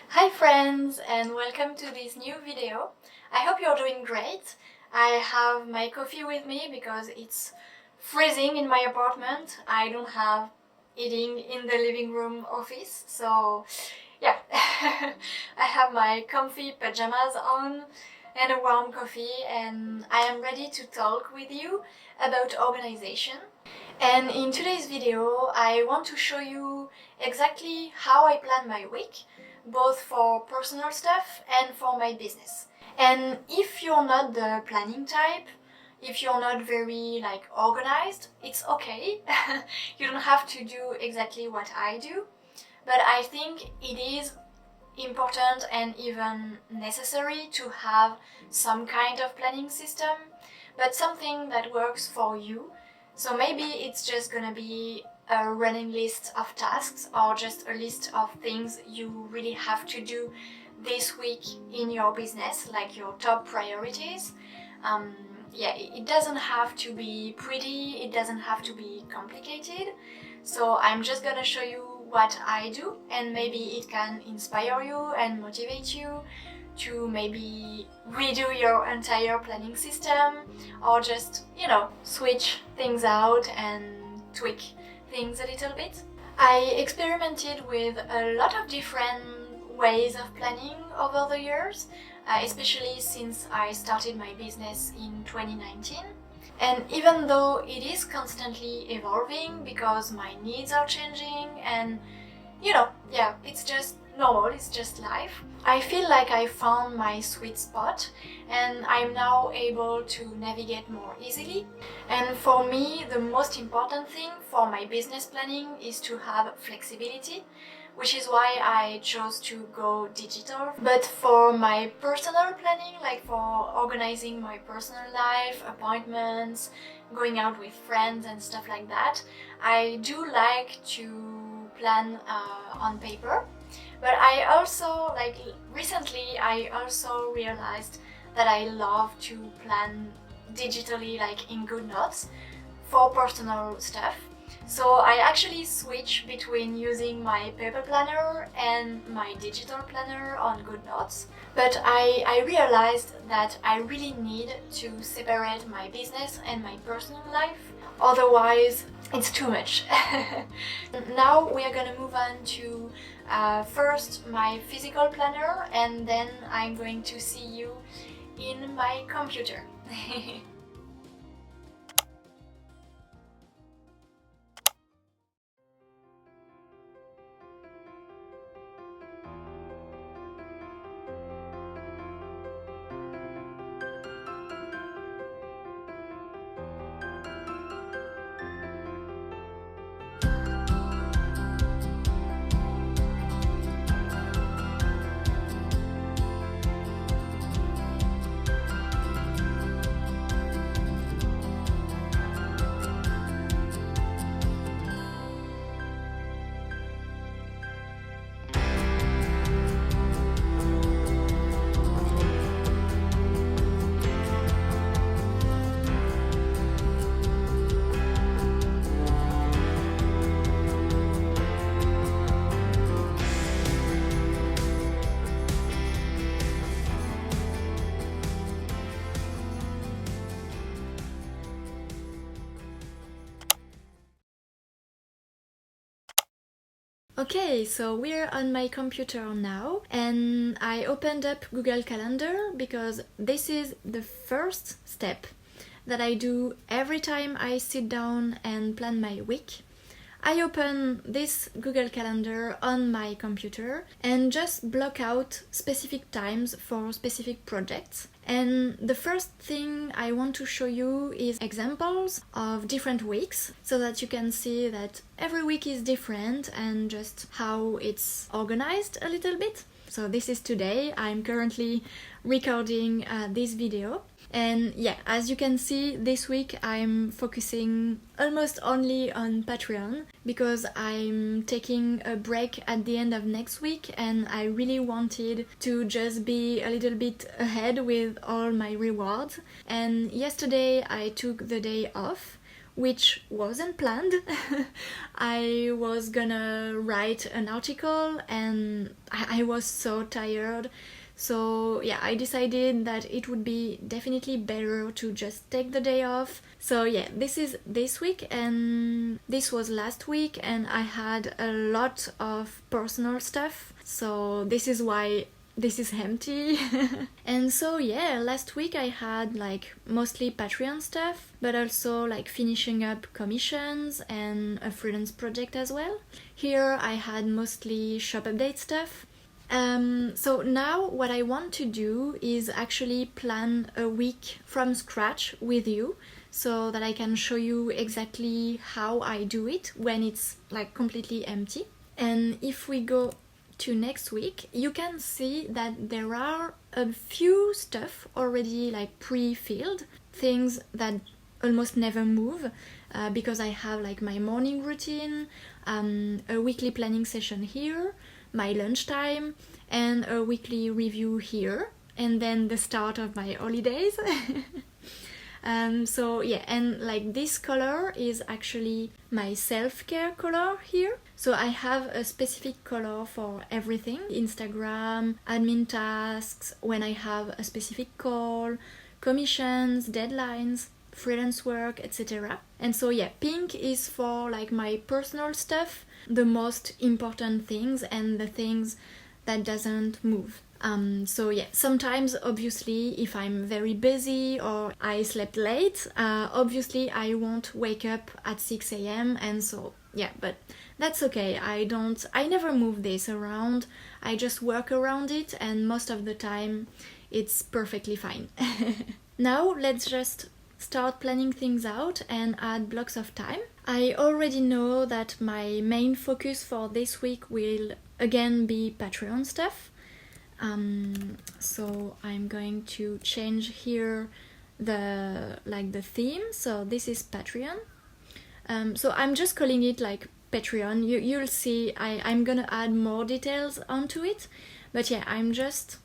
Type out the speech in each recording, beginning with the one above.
Hi friends, and welcome to this new video. I hope you're doing great. I have my coffee with me because it's freezing in my apartment. I don't have heating in the living room office, so yeah. I have my comfy pajamas on and a warm coffee, and I am ready to talk with you about organization. And in today's video, I want to show you exactly how I plan my week, both for personal stuff and for my business. And if you're not the planning type, if you're not very organized, it's okay. You don't have to do exactly what I do, but I think it is important and even necessary to have some kind of planning system, but something that works for you. So maybe it's just gonna be a running list of tasks or just a list of things you really have to do this week in your business, like your top priorities. It doesn't have to be pretty, it doesn't have to be complicated. So I'm just gonna show you what I do, and maybe it can inspire you and motivate you to maybe redo your entire planning system, or just, switch things out and tweak things a little bit. I experimented with a lot of different ways of planning over the years, especially since I started my business in 2019. And even though it is constantly evolving because my needs are changing and it's just normal, it's just life, I feel like I found my sweet spot and I'm now able to navigate more easily. And for me, the most important thing for my business planning is to have flexibility, which is why I chose to go digital. But for my personal planning, like for organizing my personal life, appointments, going out with friends and stuff like that, I do like to plan on paper. But I also, recently, I also realized that I love to plan digitally, in GoodNotes, for personal stuff. So I actually switch between using my paper planner and my digital planner on GoodNotes. But I realized that I really need to separate my business and my personal life, otherwise it's too much. Now we are gonna move on to first my physical planner, and then I'm going to see you in my computer. Okay, so we're on my computer now, and I opened up Google Calendar because this is the first step that I do every time I sit down and plan my week. I open this Google Calendar on my computer and just block out specific times for specific projects. And the first thing I want to show you is examples of different weeks so that you can see that every week is different and just how it's organized a little bit. So this is today. I'm currently recording this video. And yeah, as you can see, this week I'm focusing almost only on Patreon because I'm taking a break at the end of next week and I really wanted to just be a little bit ahead with all my rewards. And yesterday I took the day off, which wasn't planned. I was gonna write an article and I was so tired. So yeah, I decided that it would be definitely better to just take the day off. So yeah, this is this week and this was last week and I had a lot of personal stuff. So this is why this is empty. And so yeah, last week I had like mostly Patreon stuff, but also like finishing up commissions and a freelance project as well. Here I had mostly shop update stuff. So now what I want to do is actually plan a week from scratch with you so that I can show you exactly how I do it when it's like completely empty. And if we go to next week, you can see that there are a few stuff already like pre-filled, things that almost never move because I have like my morning routine, a weekly planning session here, my lunchtime, and a weekly review here, and then the start of my holidays. So yeah, and like this color is actually my self-care color here. So I have a specific color for everything: Instagram, admin tasks, when I have a specific call, commissions, deadlines, freelance work, etc. And so yeah, pink is for like my personal stuff, the most important things and the things that doesn't move. So yeah, sometimes obviously if I'm very busy or I slept late, obviously I won't wake up at 6 a.m. and so yeah, but that's okay. I never move this around. I just work around it and most of the time it's perfectly fine. Now let's just start planning things out and add blocks of time. I already know that my main focus for this week will again be Patreon stuff. So I'm going to change here the theme. So this is Patreon. So I'm just calling it like Patreon. You'll see I'm gonna add more details onto it. But yeah, I'm just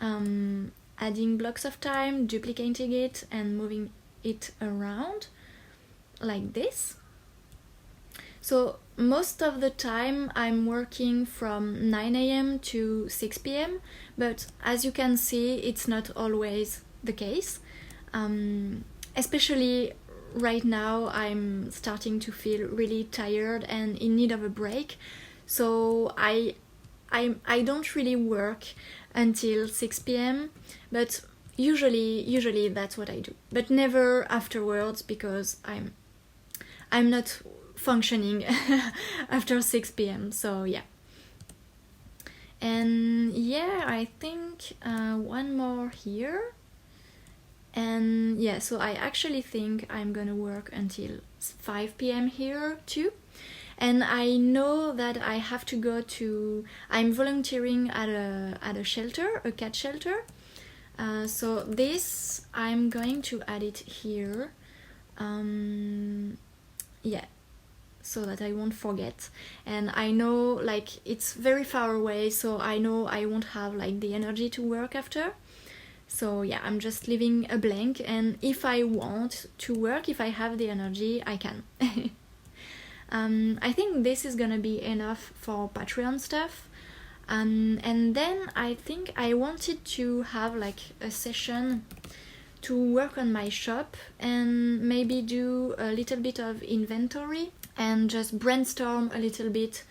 adding blocks of time, duplicating it and moving it around like this. So most of the time I'm working from 9 a.m. to 6 p.m. but as you can see it's not always the case. Especially right now I'm starting to feel really tired and in need of a break. So I don't really work until 6 p.m. but usually that's what I do. But never afterwards because I'm not functioning after 6 p.m. So yeah. And yeah, I think one more here. And yeah, so I actually think I'm gonna work until 5 p.m. here too. And I know that I have to go to... I'm volunteering at a shelter, a cat shelter. So this, I'm going to add it here. Yeah, so that I won't forget. And I know like it's very far away, so I know I won't have like the energy to work after. So yeah, I'm just leaving a blank, and if I want to work, if I have the energy, I can. I think this is gonna be enough for Patreon stuff. And then I think I wanted to have like a session to work on my shop and maybe do a little bit of inventory and just brainstorm a little bit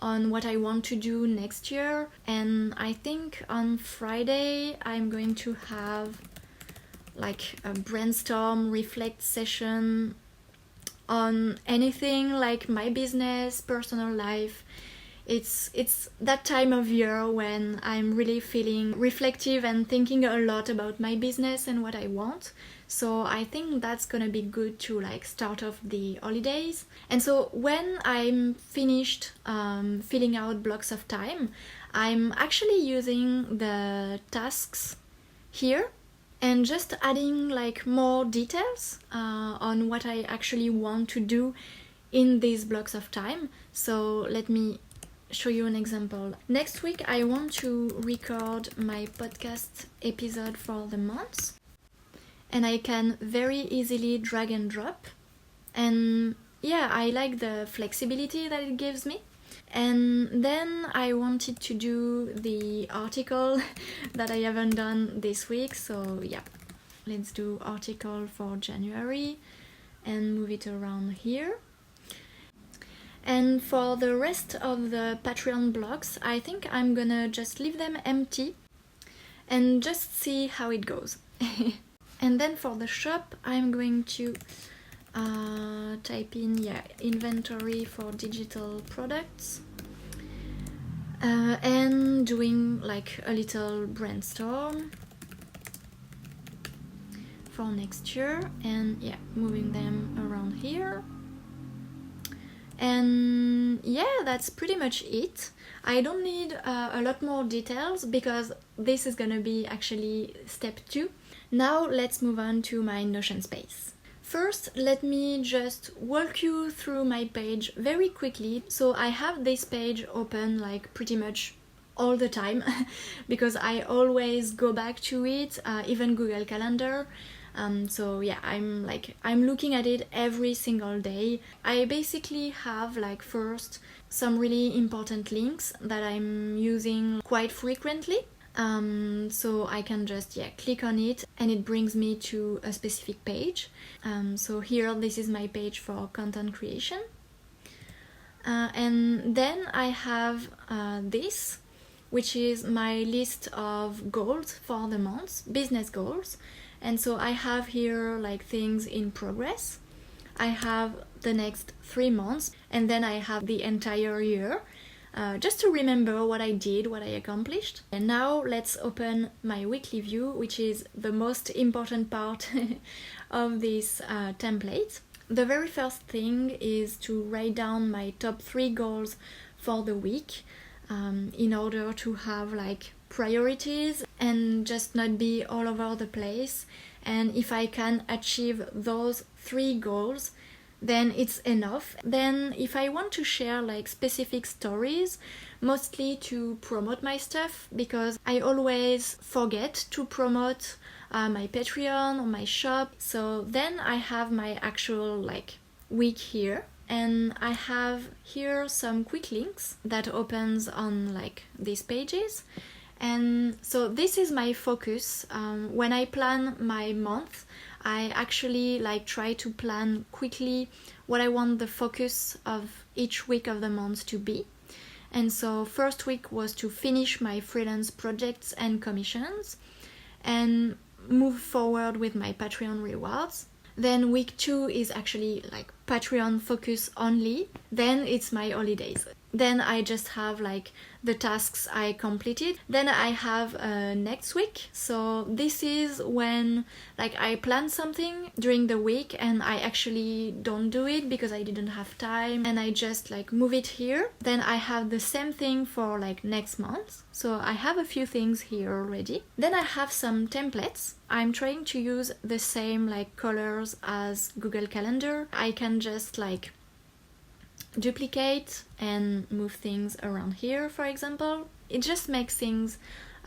on what I want to do next year. And I think on Friday I'm going to have like a brainstorm reflect session on anything like my business, personal life. It's that time of year when I'm really feeling reflective and thinking a lot about my business and what I want. So I think that's gonna be good to like start off the holidays. And so when I'm finished filling out blocks of time, I'm actually using the tasks here and just adding like more details on what I actually want to do in these blocks of time. So let me show you an example. Next week I want to record my podcast episode for the month, and I can very easily drag and drop, and yeah, I like the flexibility that it gives me. And then I wanted to do the article that I haven't done this week, so yeah, let's do article for January and move it around here. And for the rest of the Patreon blocks, I think I'm gonna just leave them empty and just see how it goes. And then for the shop, I'm going to type in inventory for digital products, and doing like a little brainstorm for next year, and yeah, moving them around here. And yeah, that's pretty much it. I don't need a lot more details because this is gonna be actually step 2. Now let's move on to my Notion space. First, let me just walk you through my page very quickly. So I have this page open like pretty much all the time because I always go back to it, even Google Calendar. So yeah, I'm looking at it every single day. I basically have like first some really important links that I'm using quite frequently. So I can just click on it and it brings me to a specific page. So here, this is my page for content creation. And then I have this, which is my list of goals for the month, business goals. And so I have here like things in progress. I have the next 3 months, and then I have the entire year. Just to remember what I did, what I accomplished. And now let's open my weekly view, which is the most important part of this template. The very first thing is to write down my top 3 goals for the week, in order to have like priorities and just not be all over the place. And if I can achieve those 3 goals, then it's enough. Then if I want to share like specific stories, mostly to promote my stuff, because I always forget to promote my Patreon or my shop. So then I have my actual like week here, and I have here some quick links that opens on like these pages. And so this is my focus. When I plan my month, I actually like try to plan quickly what I want the focus of each week of the month to be. And so first week was to finish my freelance projects and commissions and move forward with my Patreon rewards. Then week 2 is actually like Patreon focus only. Then it's my holidays. Then I just have like the tasks I completed. Then I have next week. So this is when like I plan something during the week and I actually don't do it because I didn't have time, and I just like move it here. Then I have the same thing for like next month. So I have a few things here already. Then I have some templates. I'm trying to use the same like colors as Google Calendar. I can just like duplicate and move things around here, for example. It just makes things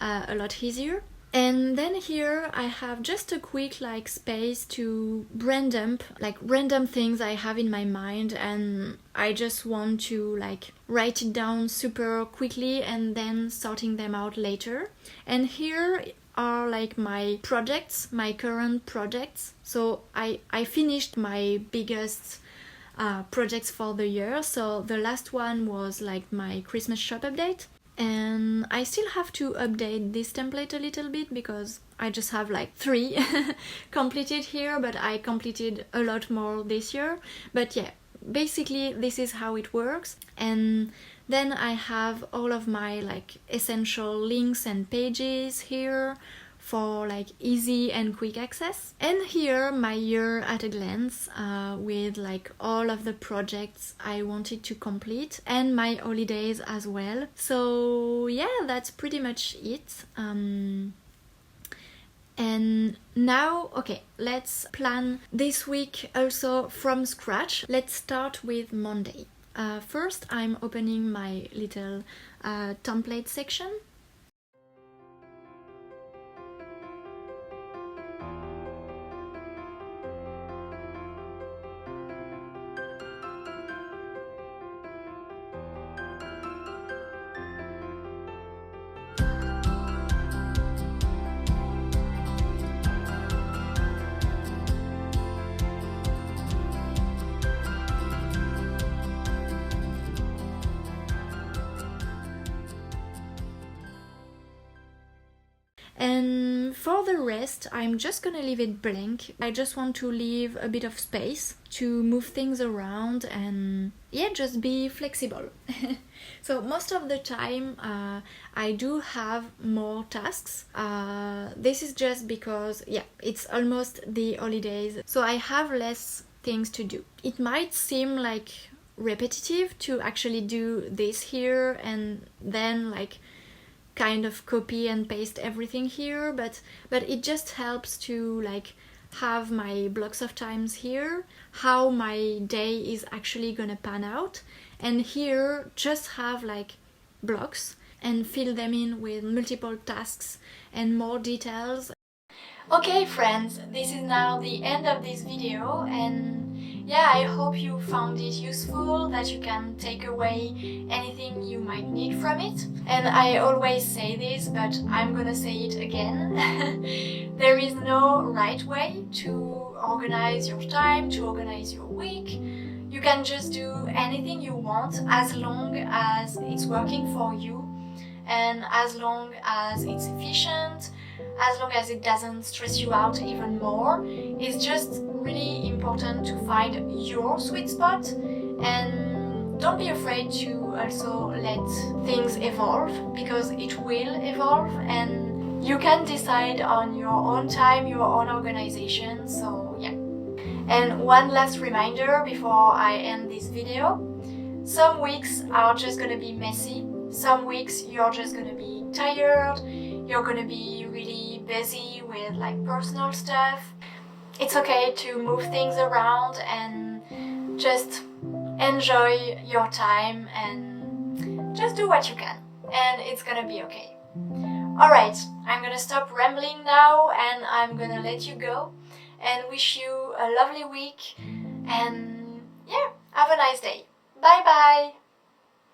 a lot easier. And then here I have just a quick like space to brain dump like random things I have in my mind, and I just want to like write it down super quickly and then sorting them out later. And here are like my projects, my current projects. So I finished my biggest projects for the year. So the last one was like my Christmas shop update, and I still have to update this template a little bit because I just have like 3 completed here, but I completed a lot more this year. But yeah, basically this is how it works. And then I have all of my like essential links and pages here for like easy and quick access. And here my year at a glance, with like all of the projects I wanted to complete and my holidays as well. So yeah, that's pretty much it. And And now, okay, let's plan this week also from scratch. Let's start with Monday. First, I'm opening my little template section. And for the rest, I'm just gonna leave it blank. I just want to leave a bit of space to move things around and yeah, just be flexible. So most of the time I do have more tasks. This is just because, yeah, it's almost the holidays, so I have less things to do. It might seem like repetitive to actually do this here and then like kind of copy and paste everything here, but it just helps to like have my blocks of times here, how my day is actually gonna pan out, and here just have like blocks and fill them in with multiple tasks and more details. Okay friends, this is now the end of this video, and yeah, I hope you found it useful, that you can take away anything you might need from it. And I always say this, but I'm gonna say it again. There is no right way to organize your time, to organize your week. You can just do anything you want as long as it's working for you and as long as it's efficient, as long as it doesn't stress you out even more. It's just really important to find your sweet spot, and don't be afraid to also let things evolve, because it will evolve and you can decide on your own time, your own organization. So yeah. And one last reminder before I end this video: some weeks are just gonna be messy, some weeks you're just gonna be tired, you're gonna be really busy with like personal stuff. It's okay to move things around and just enjoy your time and just do what you can, and it's gonna be okay. Alright, I'm gonna stop rambling now and I'm gonna let you go and wish you a lovely week, and yeah, have a nice day. Bye bye!